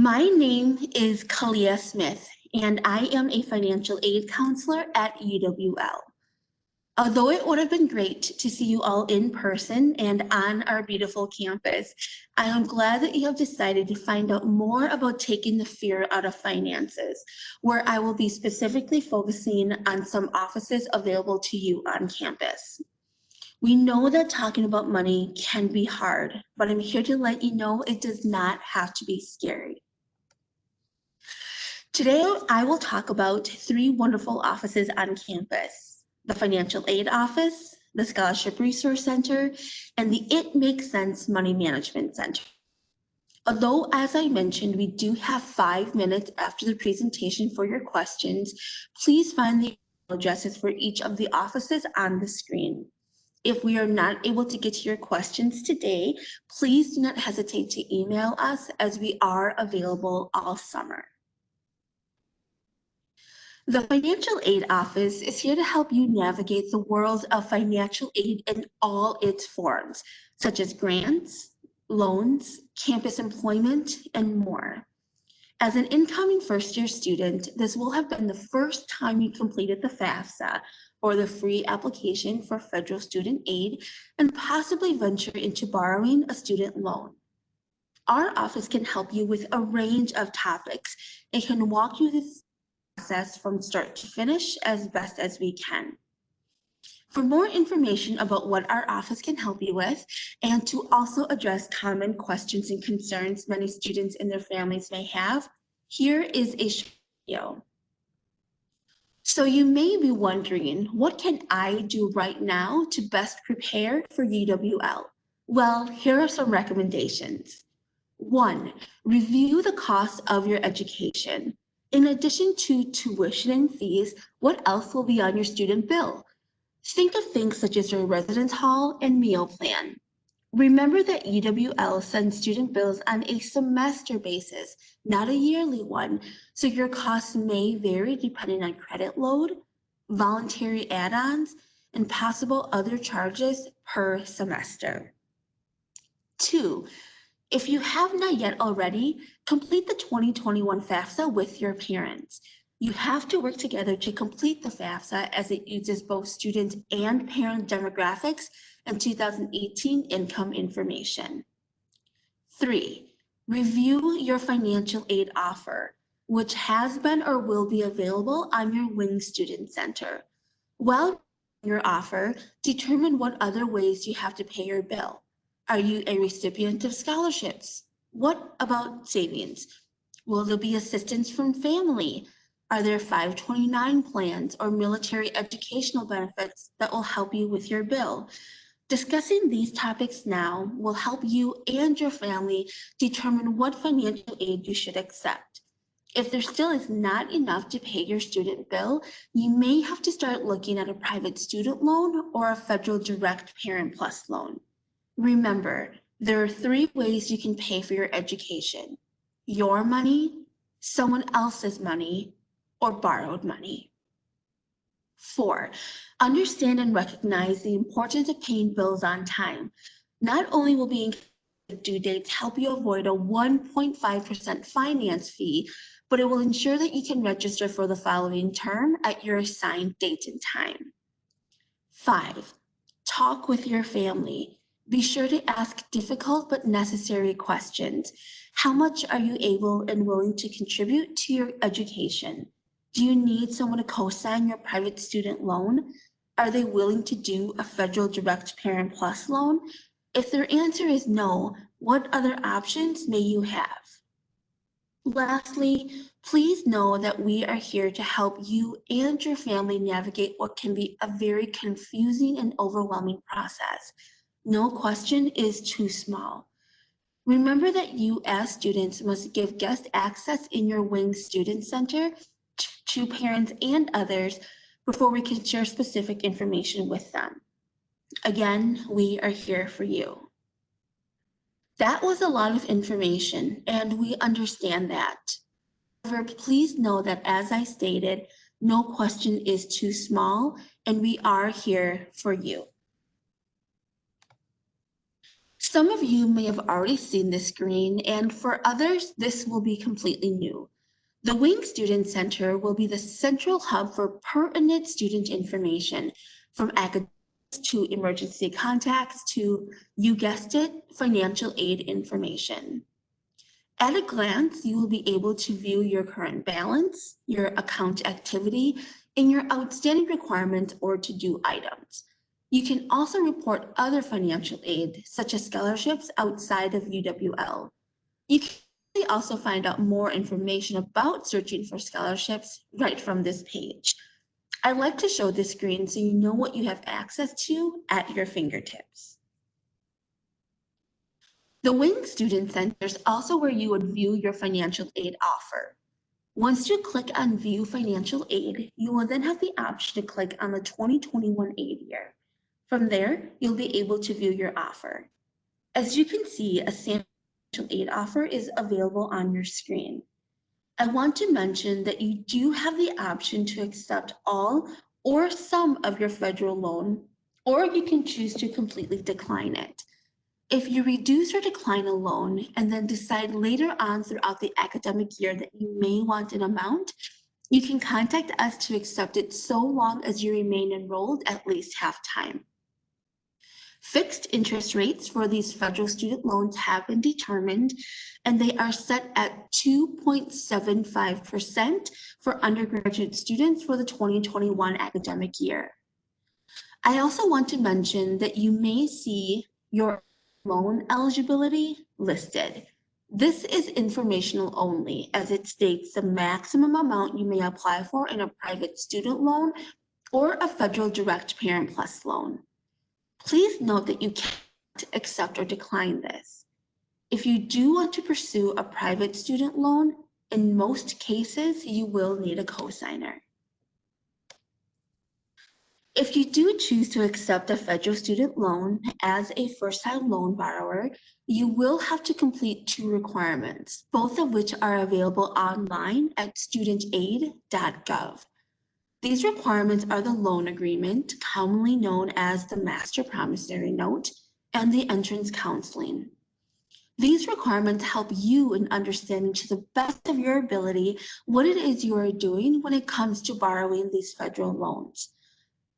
My name is Kalia Smith, and I am a financial aid counselor at UWL. Although it would have been great to see you all in person and on our beautiful campus, I am glad that you have decided to find out more about taking the fear out of finances, where I will be specifically focusing on some offices available to you on campus. We know that talking about money can be hard, but I'm here to let you know it does not have to be scary. Today, I will talk about three wonderful offices on campus: the Financial Aid Office, the Scholarship Resource Center, and the It Makes Sense Money Management Center. Although, as I mentioned, we do have 5 minutes after the presentation for your questions, please find the email addresses for each of the offices on the screen. If we are not able to get to your questions today, please do not hesitate to email us, as we are available all summer. The Financial Aid Office is here to help you navigate the world of financial aid in all its forms, such as grants, loans, campus employment, and more. As an incoming first-year student, this will have been the first time you completed the FAFSA, or the free application for federal student aid, and possibly venture into borrowing a student loan. Our office can help you with a range of topics and can walk you through process from start to finish as best as we can. For more information about what our office can help you with, and to also address common questions and concerns many students and their families may have, here is a short video. So you may be wondering, what can I do right now to best prepare for UWL? Well, here are some recommendations. 1, review the cost of your education. In addition to tuition and fees, what else will be on your student bill? Think of things such as your residence hall and meal plan. Remember that UWL sends student bills on a semester basis, not a yearly one, so your costs may vary depending on credit load, voluntary add-ons, and possible other charges per semester. 2, if you have not yet already, complete the 2021 FAFSA with your parents. You have to work together to complete the FAFSA, as it uses both student and parent demographics and 2018 income information. 3, review your financial aid offer, which has been or will be available on your WING Student Center. While your offer, determine what other ways you have to pay your bill. Are you a recipient of scholarships? What about savings? Will there be assistance from family? Are there 529 plans or military educational benefits that will help you with your bill? Discussing these topics now will help you and your family determine what financial aid you should accept. If there still is not enough to pay your student bill, you may have to start looking at a private student loan or a federal direct Parent Plus loan. Remember, there are 3 ways you can pay for your education: your money, someone else's money, or borrowed money. 4, understand and recognize the importance of paying bills on time. Not only will being due dates help you avoid a 1.5% finance fee, but it will ensure that you can register for the following term at your assigned date and time. 5, talk with your family. Be sure to ask difficult but necessary questions. How much are you able and willing to contribute to your education? Do you need someone to co-sign your private student loan? Are they willing to do a federal direct Parent Plus loan? If their answer is no, what other options may you have? Lastly, please know that we are here to help you and your family navigate what can be a very confusing and overwhelming process. No question is too small. Remember that you as students must give guest access in your WING Student Center to parents and others before we can share specific information with them. Again, we are here for you. That was a lot of information, and we understand that. However, please know that, as I stated, no question is too small, and we are here for you. Some of you may have already seen this screen, and for others, this will be completely new. The Wing Student Center will be the central hub for pertinent student information, from academics to emergency contacts to, you guessed it, financial aid information. At a glance, you will be able to view your current balance, your account activity, and your outstanding requirements or to-do items. You can also report other financial aid, such as scholarships outside of UWL. You can also find out more information about searching for scholarships right from this page. I like to show this screen so you know what you have access to at your fingertips. The Wing Student Center is also where you would view your financial aid offer. Once you click on View Financial Aid, you will then have the option to click on the 2021 aid year. From there, you'll be able to view your offer. As you can see, a sample financial aid offer is available on your screen. I want to mention that you do have the option to accept all or some of your federal loan, or you can choose to completely decline it. If you reduce or decline a loan and then decide later on throughout the academic year that you may want an amount, you can contact us to accept it so long as you remain enrolled at least half time. Fixed interest rates for these federal student loans have been determined, and they are set at 2.75% for undergraduate students for the 2021 academic year. I also want to mention that you may see your loan eligibility listed. This is informational only, as it states the maximum amount you may apply for in a private student loan or a federal direct parent plus loan. Please note that you can't accept or decline this. If you do want to pursue a private student loan, in most cases, you will need a cosigner. If you do choose to accept a federal student loan as a first-time loan borrower, you will have to complete two requirements, both of which are available online at studentaid.gov. These requirements are the loan agreement, commonly known as the master promissory note, and the entrance counseling. These requirements help you in understanding to the best of your ability what it is you are doing when it comes to borrowing these federal loans.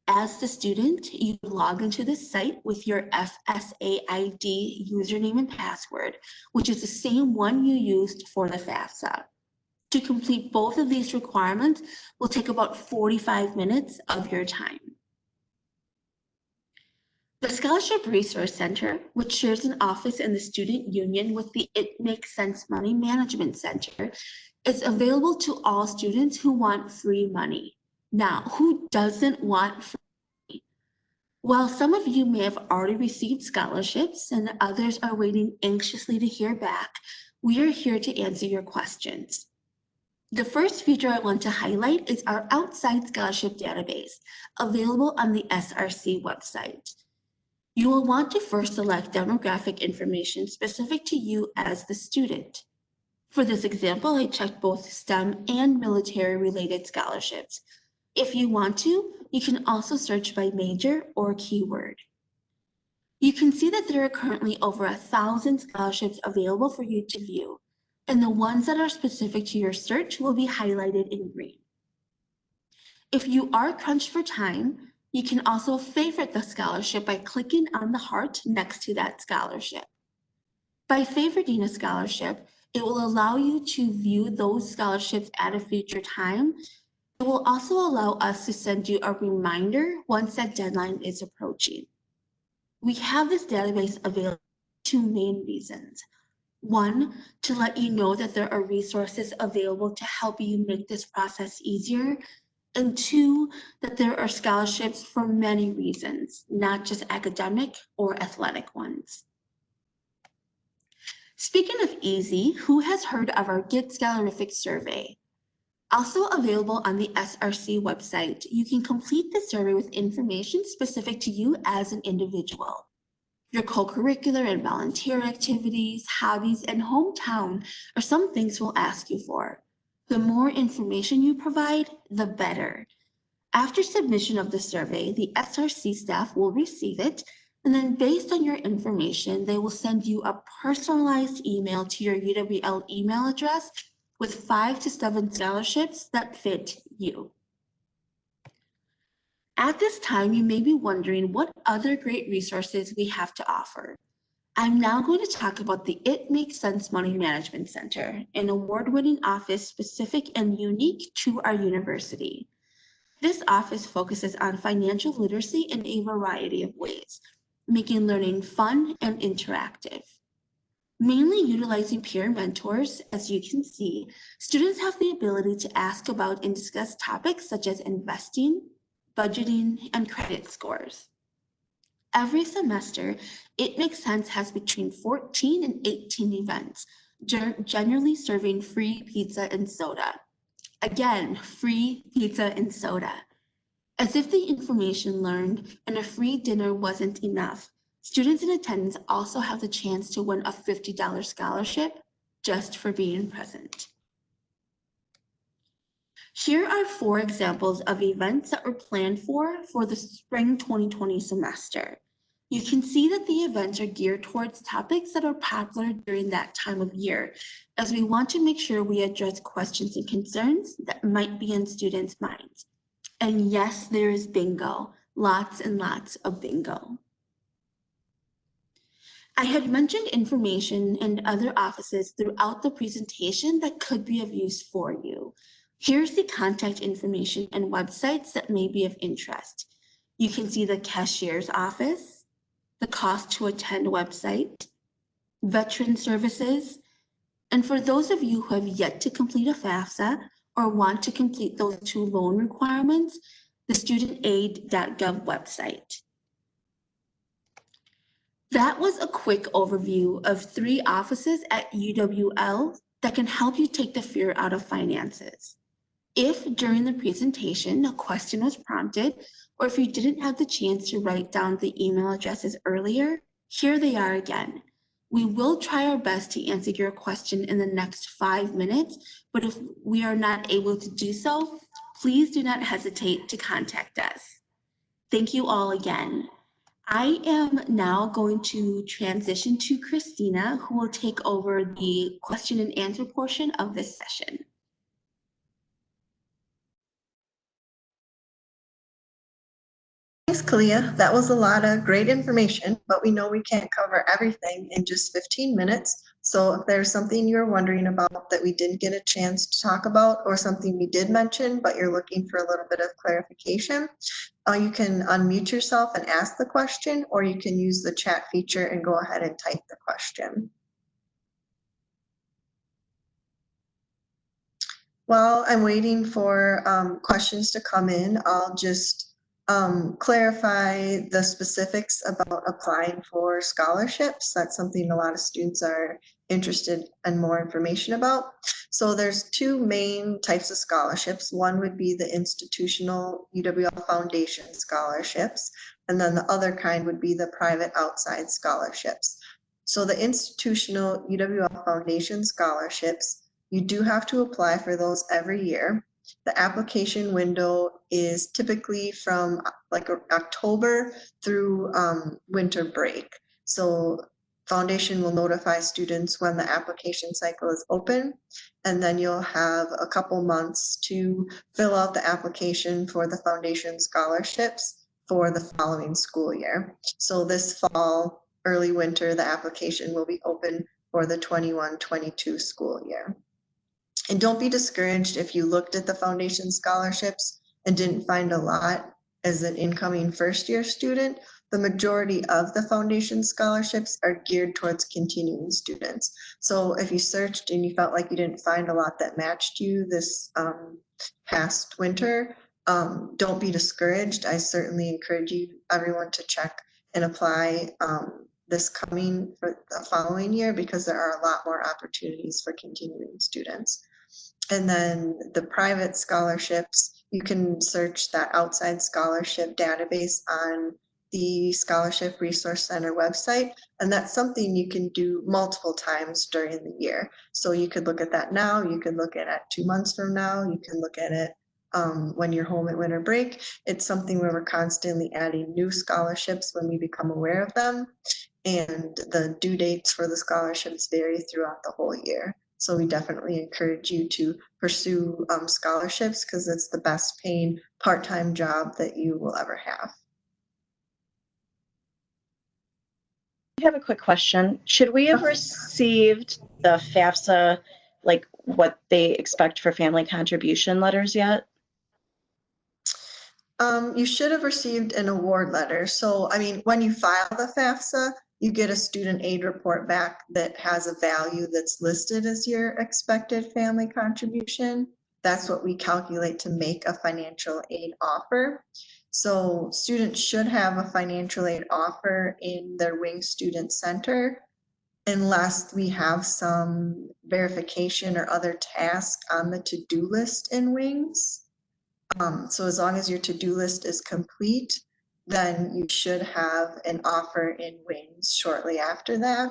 As the student, you log into the site with your FSAID username and password, which is the same one you used for the FAFSA. To complete both of these requirements will take about 45 minutes of your time. The Scholarship Resource Center, which shares an office in the student union with the It Makes Sense Money Management Center, is available to all students who want free money. Now, who doesn't want free money? While some of you may have already received scholarships and others are waiting anxiously to hear back, we are here to answer your questions. The first feature I want to highlight is our outside scholarship database, available on the SRC website. You will want to first select demographic information specific to you as the student. For this example, I checked both STEM and military-related scholarships. If you want to, you can also search by major or keyword. You can see that there are currently over 1,000 scholarships available for you to view, and the ones that are specific to your search will be highlighted in green. If you are crunched for time, you can also favorite the scholarship by clicking on the heart next to that scholarship. By favoriting a scholarship, it will allow you to view those scholarships at a future time. It will also allow us to send you a reminder once that deadline is approaching. We have this database available for two main reasons. One, to let you know that there are resources available to help you make this process easier. And two, that there are scholarships for many reasons, not just academic or athletic ones. Speaking of easy, who has heard of our Get Scholarific survey? Also available on the SRC website, you can complete the survey with information specific to you as an individual. Your co-curricular and volunteer activities, hobbies, and hometown are some things we'll ask you for. The more information you provide, the better. After submission of the survey, the SRC staff will receive it, And then based on your information, they will send you a personalized email to your UWL email address with 5 to 7 scholarships that fit you. At this time, you may be wondering what other great resources we have to offer. I'm now going to talk about the It Makes Sense Money Management Center, an award-winning office specific and unique to our university. This office focuses on financial literacy in a variety of ways, making learning fun and interactive. Mainly utilizing peer mentors, as you can see, students have the ability to ask about and discuss topics such as investing, budgeting, and credit scores. Every semester, It Makes Sense has between 14 and 18 events, generally serving free pizza and soda. Again, free pizza and soda. As if the information learned and a free dinner wasn't enough, students in attendance also have the chance to win a $50 scholarship just for being present. Here are 4 examples of events that were planned for the spring 2020 semester. You can see that the events are geared towards topics that are popular during that time of year, as we want to make sure we address questions and concerns that might be in students' minds. And yes, there is bingo, lots and lots of bingo. I had mentioned information and other offices throughout the presentation that could be of use for you. Here's the contact information and websites that may be of interest. You can see the cashier's office, the cost to attend website, veteran services, and for those of you who have yet to complete a FAFSA or want to complete those 2 loan requirements, the studentaid.gov website. That was a quick overview of 3 offices at UWL that can help you take the fear out of finances. If during the presentation a question was prompted, or if you didn't have the chance to write down the email addresses earlier, here they are again. We will try our best to answer your question in the next 5 minutes, but if we are not able to do so, please do not hesitate to contact us. Thank you all again. I am now going to transition to Christina, who will take over the question and answer portion of this session. Thanks, Kalia. That was a lot of great information, but we know we can't cover everything in just 15 minutes. So if there's something you're wondering about that we didn't get a chance to talk about, or something we did mention, but you're looking for a little bit of clarification, you can unmute yourself and ask the question, or you can use the chat feature and go ahead and type the question. While I'm waiting for questions to come in, I'll just clarify the specifics about applying for scholarships. That's something a lot of students are interested in more information about. So there's 2 main types of scholarships. One would be the institutional UWL Foundation scholarships, and then the other kind would be the private outside scholarships. So the institutional UWL Foundation scholarships, you do have to apply for those every year. The application window is typically from like October through winter break. So Foundation will notify students when the application cycle is open, and then you'll have a couple months to fill out the application for the Foundation scholarships for the following school year. So this fall, early winter, the application will be open for the 21-22 school year. And don't be discouraged if you looked at the Foundation scholarships and didn't find a lot as an incoming first-year student. The majority of the Foundation scholarships are geared towards continuing students. So if you searched and you felt like you didn't find a lot that matched you this past winter, don't be discouraged. I certainly encourage everyone to check and apply this coming for the following year, because there are a lot more opportunities for continuing students. And then the private scholarships, you can search that outside scholarship database on the Scholarship Resource Center website. And that's something you can do multiple times during the year. So you could look at that now, you could look at it 2 months from now, you can look at it when you're home at winter break. It's something where we're constantly adding new scholarships when we become aware of them. And the due dates for the scholarships vary throughout the whole year. So we definitely encourage you to pursue scholarships because it's the best paying part-time job that you will ever have. I have a quick question. Should we have received the FAFSA, like what they expect for family contribution letters yet? You should have received an award letter. So, I mean, when you file the FAFSA, you get a student aid report back that has a value that's listed as your expected family contribution. That's what we calculate to make a financial aid offer. So students should have a financial aid offer in their Wing Student Center unless we have some verification or other task on the to-do list in Wings. So as long as your to-do list is complete, then you should have an offer in Wings shortly after that.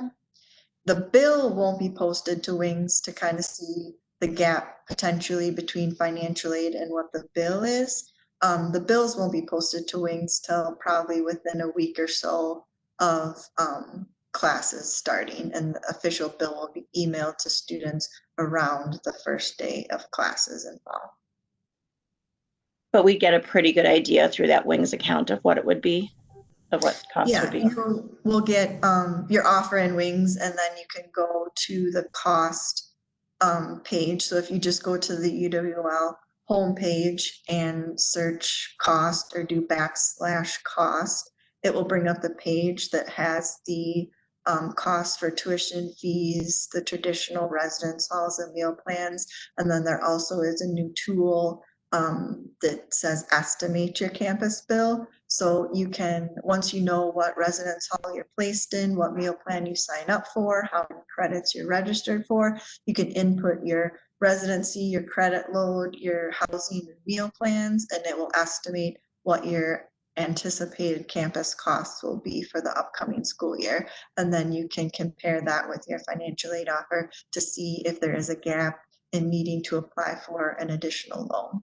The bill won't be posted to Wings to kind of see the gap potentially between financial aid and what the bill is. The bills won't be posted to Wings till probably within a week or so of classes starting, and the official bill will be emailed to students around the first day of classes in fall. But we get a pretty good idea through that Wings account of what it would be, of what costs would be. You will get your offer in Wings, and then you can go to the cost page. So if you just go to the UWL homepage and search cost or do /cost, it will bring up the page that has the cost for tuition fees, the traditional residence halls and meal plans. And then there also is a new tool that says estimate your campus bill. So you can, once you know what residence hall you're placed in, what meal plan you sign up for, how many credits you're registered for, you can input your residency, your credit load, your housing and meal plans, and it will estimate what your anticipated campus costs will be for the upcoming school year. And then you can compare that with your financial aid offer to see if there is a gap in needing to apply for an additional loan.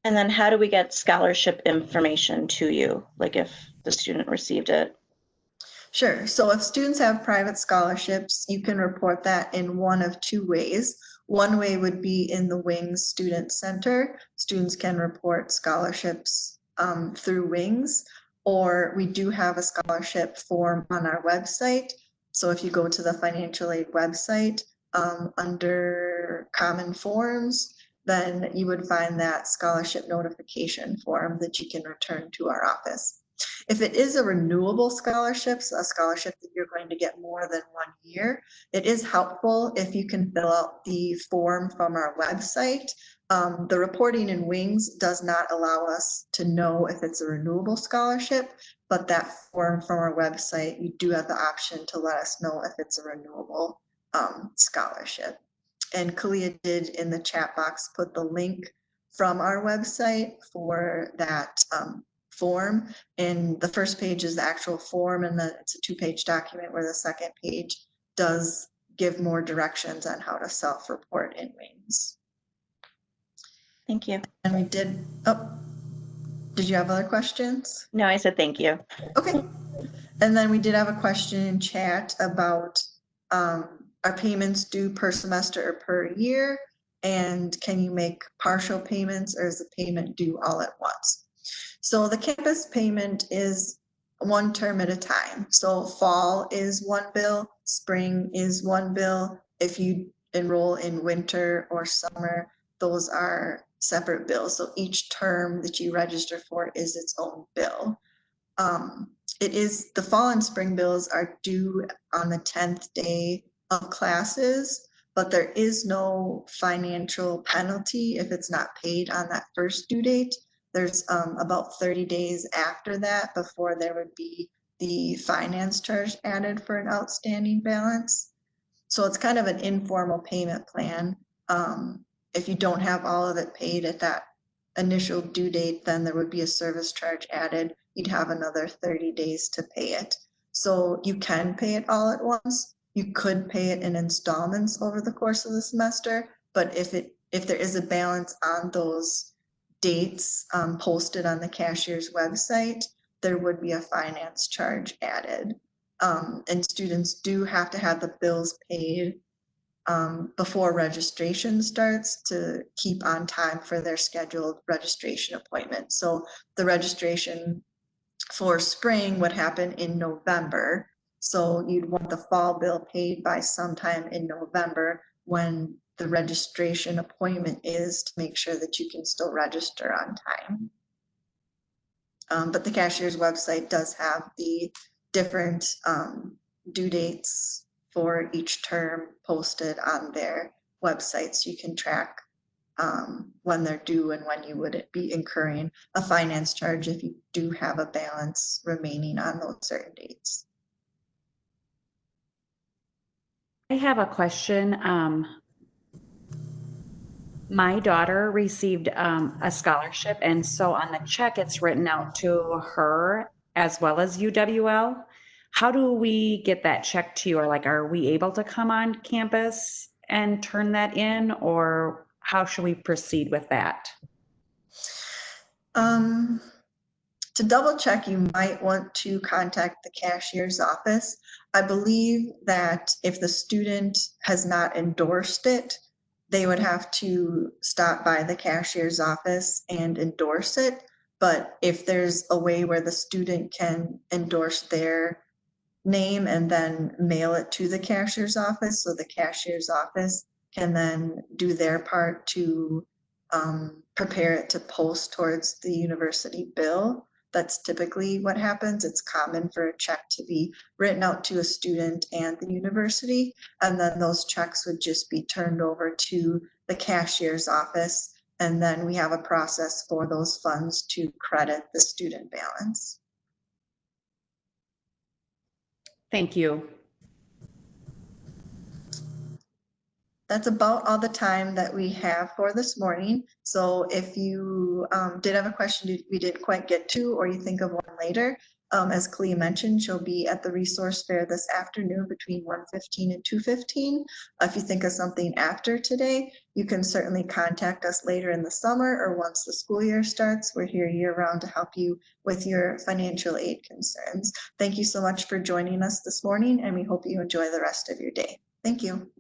And then how do we get scholarship information to you? Like if the student received it? Sure. So if students have private scholarships, you can report that in one of two ways. One way would be in the Wings Student Center. Students can report scholarships through Wings, or we do have a scholarship form on our website. So if you go to the financial aid website under common forms, then you would find that scholarship notification form that you can return to our office. If it is a renewable scholarship, so a scholarship that you're going to get more than 1 year, it is helpful if you can fill out the form from our website. The reporting in Wings does not allow us to know if it's a renewable scholarship, but that form from our website, you do have the option to let us know if it's a renewable scholarship. And Kalia did in the chat box put the link from our website for that form. And the first page is the actual form, and then it's a 2-page document where the second page does give more directions on how to self-report in Wings. Thank you. And we did, did you have other questions? No, I said thank you. Okay. And then we did have a question in chat about are payments due per semester or per year? And can you make partial payments, or is the payment due all at once? So the campus payment is one term at a time. So fall is one bill, spring is one bill. If you enroll in winter or summer, those are separate bills. So each term that you register for is its own bill. It is, the fall and spring bills are due on the 10th day of classes, but there is no financial penalty if it's not paid on that first due date. There's about 30 days after that before there would be the finance charge added for an outstanding balance. So it's kind of an informal payment plan. If you don't have all of it paid at that initial due date, then there would be a service charge added. You'd have another 30 days to pay it. So you can pay it all at once. You could pay it in installments over the course of the semester, but if it if there is a balance on those dates posted on the cashier's website, there would be a finance charge added. And students do have to have the bills paid before registration starts to keep on time for their scheduled registration appointment. So the registration for spring would happen in November. So you'd want the fall bill paid by sometime in November when the registration appointment is, to make sure that you can still register on time. But the cashier's website does have the different due dates for each term posted on their website, so you can track when they're due and when you would be incurring a finance charge if you do have a balance remaining on those certain dates. I have a question. My daughter received a scholarship, and so on the check, it's written out to her as well as UWL. How do we get that check to you? Or like, are we able to come on campus and turn that in, or how should we proceed with that? To double check, you might want to contact the cashier's office. I believe that if the student has not endorsed it, they would have to stop by the cashier's office and endorse it. But if there's a way where the student can endorse their name and then mail it to the cashier's office, so the cashier's office can then do their part to prepare it to post towards the university bill. That's typically what happens. It's common for a check to be written out to a student and the university, and then those checks would just be turned over to the cashier's office, and then we have a process for those funds to credit the student balance. Thank you. That's about all the time that we have for this morning. So if you did have a question we didn't quite get to, or you think of one later, as Clea mentioned, she'll be at the resource fair this afternoon between 1:15 and 2:15. If you think of something after today, you can certainly contact us later in the summer or once the school year starts. We're here year round to help you with your financial aid concerns. Thank you so much for joining us this morning, and we hope you enjoy the rest of your day. Thank you.